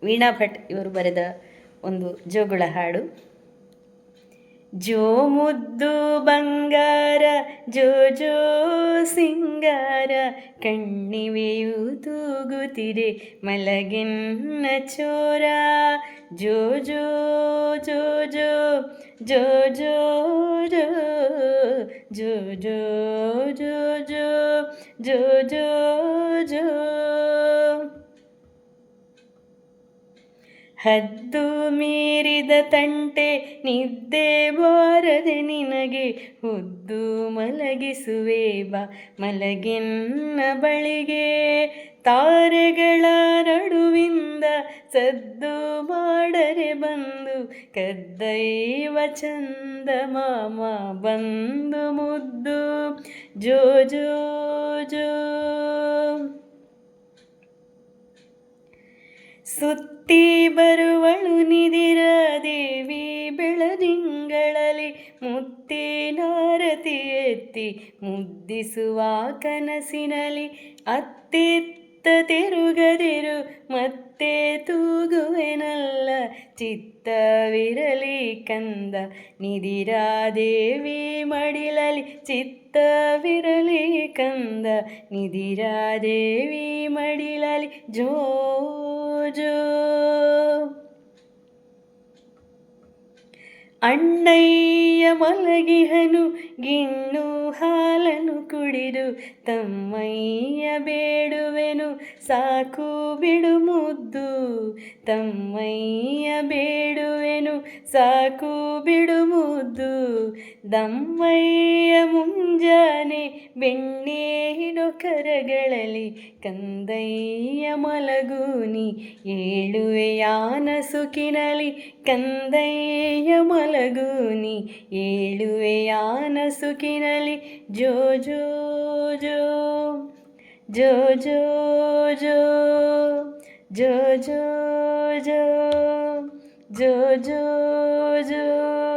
ವೀಣಾ ಭಟ್ ಇವರು ಬರೆದ ಒಂದು ಜೋಗುಳ ಹಾಡು. ಜೋ ಮುದ್ದು ಬಂಗಾರ ಜೋ ಜೋ ಸಿಂಗಾರ, ಕಣ್ಣಿವೆಯೂ ತೂಗುತ್ತಿದೆ ಮಲಗೆನ್ನ ಚೋರ. ಜೋ ಜೋ ಜೋ ಜೋ ಜೋ ಜೋ ಜೋ ಜೋ ಜೋ ಜೋ ಜೋ ಜೋ ಜೋ ಜೋ. ಹದ್ದು ಮೀರಿದ ತಂಟೆ ನಿದ್ದೆ ಬಾರದೆ ನಿನಗೆ, ಹೊದ್ದು ಮಲಗಿಸುವೆ ಬಾ ಮಲಗೆನ್ನ ಬಳಿಗೆ. ತಾರೆಗಳ ನಡುವಿಂದ ಸದ್ದು ಮಾಡರೆ ಬಂದು, ಕದ್ದೈವ ಚಂದ ಮಾಮ ಬಂದು ಮುದ್ದು. ಜೋ ಜೋ ಜೋ. ಸುತ್ತಿ ಬರುವಳು ನಿಧಿರ ದೇವಿ ಬೆಳದಿಂಗಳಲ್ಲಿ, ಮುತ್ತಿನಾರತಿ ಎತ್ತಿ ಮುದ್ದಿಸುವ ಕನಸಿನಲ್ಲಿ. ಅತ್ತಿತ್ತ ತಿರುಗದಿರು ಮತ್ತೆ ತೂಗುವೆನಲ್ಲ, ಚಿತ್ತವಿರಲಿ ಕಂದ ನಿಧಿರಾದೇವಿ ಮಡಿಲಲಿ. ಚಿತ್ತವಿರಲಿ ಕಂದ ನಿಧಿರಾದೇವಿ ಮಡಿಲಲಿ. ಜೋ ಜೋ. ಅಣ್ಣಯ್ಯ ಮಲಗಿಹನು ಗಿಣ್ಣು ಹಾಲನ್ನು ಕುಡಿದು, ತಮ್ಮಯ್ಯ ಬೇಡುವೆನು ಸಾಕು ಬಿಡು ಮುದ್ದು. ತಮ್ಮಯ್ಯ ಬೇಡುವೆನು ಸಾಕು ಬಿಡು ಮುದ್ದು. ದಮ್ಮಯ್ಯ ಮುಂಜಾನೆ ಬೆಣ್ಣೆಹಿಡು ಕರಗಳಲ್ಲಿ, ಕಂದಯ್ಯ ಮಲಗೂನಿ ಏಳುವೆಯಾನ ಸುಖಿನಲಿ. ಕಂದಯ್ಯ ಮಲಗೂನಿ ಏಳುವೆಯಾನ ಸುಖಿನಲಿ. ಜೋ ಜೋ ಜೋ ಜೋ ಜೋ ಜೋ ಜೋ ಜೋ ಜೋ ಜೋ ಜೋ ಜೋ.